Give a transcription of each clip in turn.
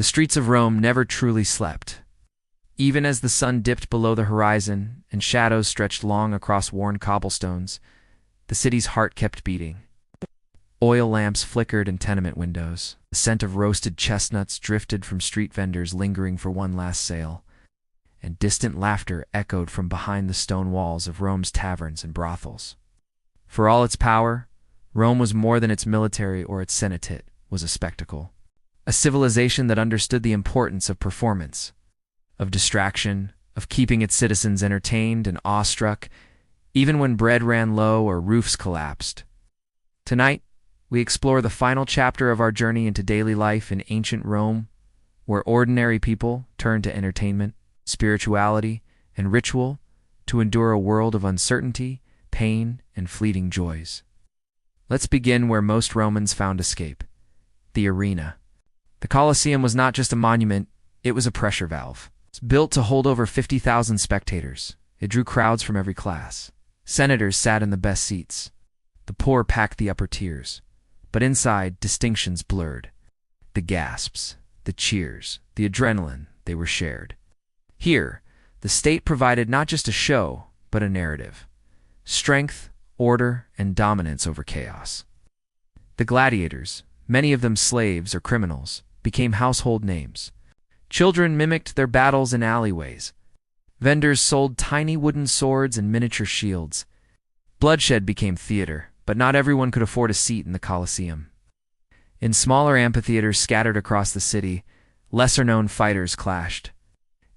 The streets of Rome never truly slept. Even as the sun dipped below the horizon and shadows stretched long across worn cobblestones, the city's heart kept beating. Oil lamps flickered in tenement windows. The scent of roasted chestnuts drifted from street vendors lingering for one last sale, and distant laughter echoed from behind the stone walls of Rome's taverns and brothels. For all its power, Rome was more than its military or its senate. It was a spectacle. A civilization that understood the importance of performance, of distraction, of keeping its citizens entertained and awestruck, even when bread ran low or roofs collapsed. Tonight, we explore the final chapter of our journey into daily life in ancient Rome, where ordinary people turned to entertainment, spirituality, and ritual to endure a world of uncertainty, pain, and fleeting joys. Let's begin where most Romans found escape: the arena. The Colosseum was not just a monument, it was a pressure valve. It's built to hold over 50,000 spectators. It drew crowds from every class. Senators sat in the best seats. The poor packed the upper tiers. But inside, distinctions blurred. The gasps, the cheers, the adrenaline, they were shared. Here, the state provided not just a show, but a narrative. Strength, order, and dominance over chaos. The gladiators, many of them slaves or criminals, became household names. Children mimicked their battles in alleyways. Vendors sold tiny wooden swords and miniature shields. Bloodshed became theater, but not everyone could afford a seat in the Colosseum. In smaller amphitheaters scattered across the city, lesser-known fighters clashed.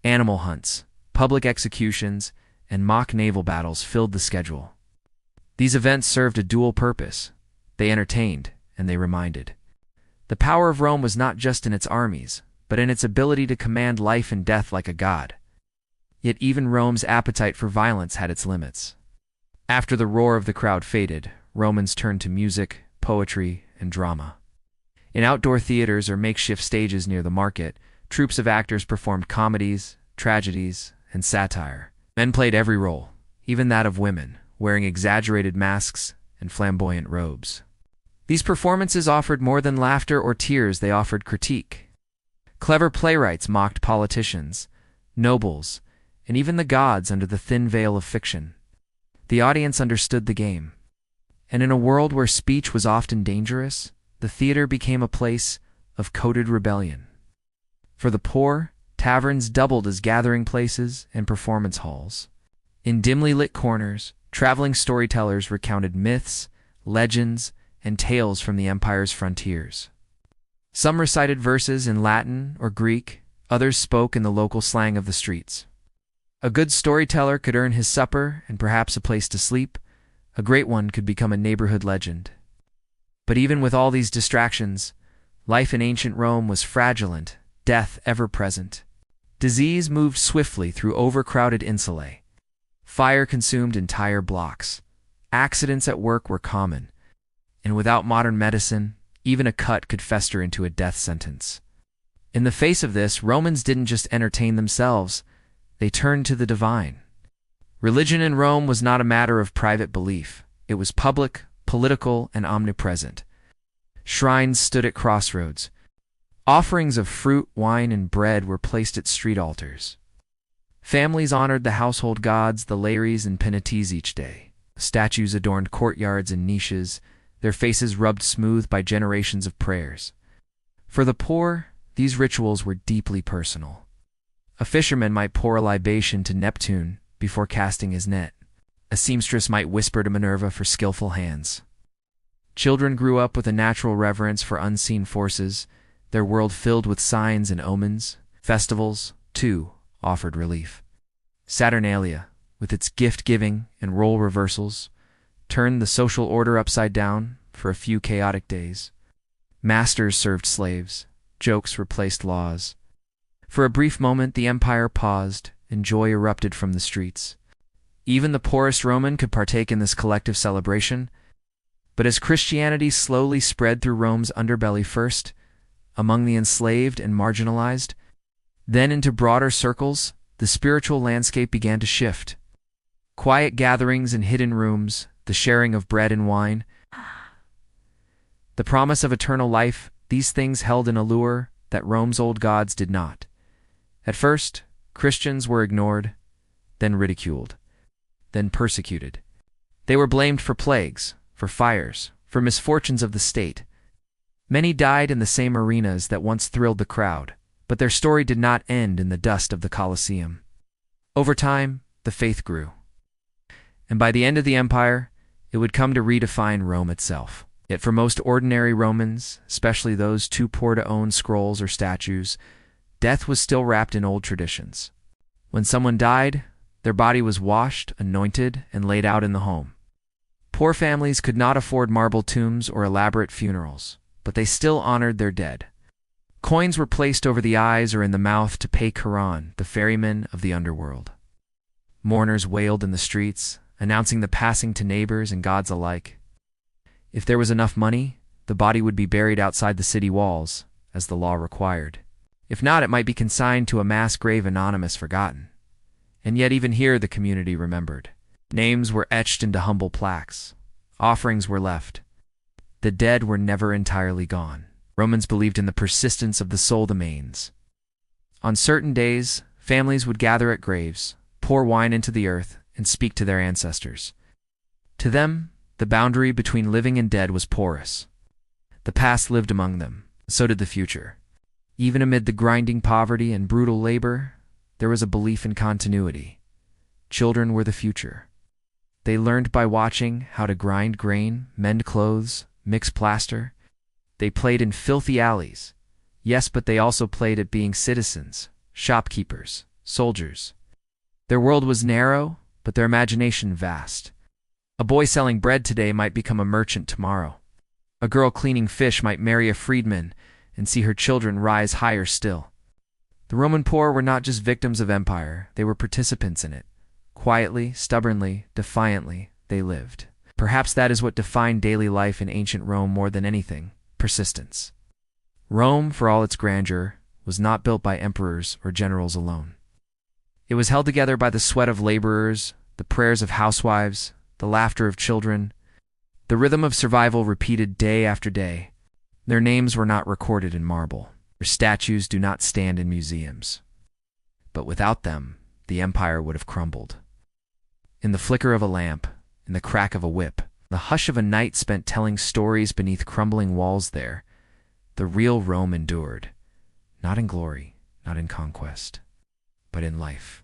Animal hunts, public executions, and mock naval battles filled the schedule. These events served a dual purpose. They entertained, and they reminded. The power of Rome was not just in its armies, but in its ability to command life and death like a god. Yet even Rome's appetite for violence had its limits. After the roar of the crowd faded, Romans turned to music, poetry, and drama. In outdoor theaters or makeshift stages near the market, troops of actors performed comedies, tragedies, and satire. Men played every role, even that of women, wearing exaggerated masks and flamboyant robes. These performances offered more than laughter or tears, they offered critique. Clever playwrights mocked politicians, nobles, and even the gods under the thin veil of fiction. The audience understood the game. And in a world where speech was often dangerous, the theater became a place of coded rebellion. For the poor, taverns doubled as gathering places and performance halls. In dimly lit corners, traveling storytellers recounted myths, legends, and tales from the empire's frontiers. Some recited verses in Latin or Greek, others spoke in the local slang of the streets. A good storyteller could earn his supper and perhaps a place to sleep. A great one could become a neighborhood legend. But even with all these distractions, life in ancient Rome was fraudulent, death ever present. Disease moved swiftly through overcrowded insulae. Fire consumed entire blocks. Accidents at work were common. And without modern medicine, even a cut could fester into a death sentence. In the face of this, Romans didn't just entertain themselves, they turned to the divine. Religion in Rome was not a matter of private belief. It was public, political, and omnipresent. Shrines stood at crossroads. Offerings of fruit, wine, and bread were placed at street altars. Families honored the household gods, the Lares and Penates each day. Statues adorned courtyards and niches, their faces rubbed smooth by generations of prayers. For the poor, these rituals were deeply personal. A fisherman might pour a libation to Neptune before casting his net. A seamstress might whisper to Minerva for skillful hands. Children grew up with a natural reverence for unseen forces, their world filled with signs and omens. Festivals, too, offered relief. Saturnalia, with its gift-giving and role reversals, turned the social order upside down for a few chaotic days. Masters served slaves, jokes replaced laws. For a brief moment the empire paused, and joy erupted from the streets. Even the poorest Roman could partake in this collective celebration. But as Christianity slowly spread through Rome's underbelly first, among the enslaved and marginalized, then into broader circles, the spiritual landscape began to shift. Quiet gatherings in hidden rooms, the sharing of bread and wine, the promise of eternal life, these things held an allure that Rome's old gods did not. At first, Christians were ignored, then ridiculed, then persecuted. They were blamed for plagues, for fires, for misfortunes of the state. Many died in the same arenas that once thrilled the crowd, but their story did not end in the dust of the Colosseum. Over time, the faith grew. And by the end of the empire, it would come to redefine Rome itself. Yet for most ordinary Romans, especially those too poor to own scrolls or statues, death was still wrapped in old traditions. When someone died, their body was washed, anointed, and laid out in the home. Poor families could not afford marble tombs or elaborate funerals, but they still honored their dead. Coins were placed over the eyes or in the mouth to pay Charon, the ferryman of the underworld. Mourners wailed in the streets, announcing the passing to neighbors and gods alike. If there was enough money, the body would be buried outside the city walls, as the law required. If not, it might be consigned to a mass grave anonymous forgotten. And yet even here the community remembered. Names were etched into humble plaques. Offerings were left. The dead were never entirely gone. Romans believed in the persistence of the soul remains. On certain days, families would gather at graves, pour wine into the earth, and speak to their ancestors. To them, the boundary between living and dead was porous. The past lived among them, so did the future. Even amid the grinding poverty and brutal labor, there was a belief in continuity. Children were the future. They learned by watching how to grind grain, mend clothes, mix plaster. They played in filthy alleys. Yes, but they also played at being citizens, shopkeepers, soldiers. Their world was narrow, but their imagination vast. A boy selling bread today might become a merchant tomorrow. A girl cleaning fish might marry a freedman and see her children rise higher still. The Roman poor were not just victims of empire, they were participants in it. Quietly, stubbornly, defiantly, they lived. Perhaps that is what defined daily life in ancient Rome more than anything: persistence. Rome, for all its grandeur, was not built by emperors or generals alone. It was held together by the sweat of laborers, the prayers of housewives, the laughter of children, the rhythm of survival repeated day after day. Their names were not recorded in marble. Their statues do not stand in museums. But without them, the empire would have crumbled. In the flicker of a lamp, in the crack of a whip, the hush of a night spent telling stories beneath crumbling walls there, the real Rome endured, not in glory, not in conquest, but in life.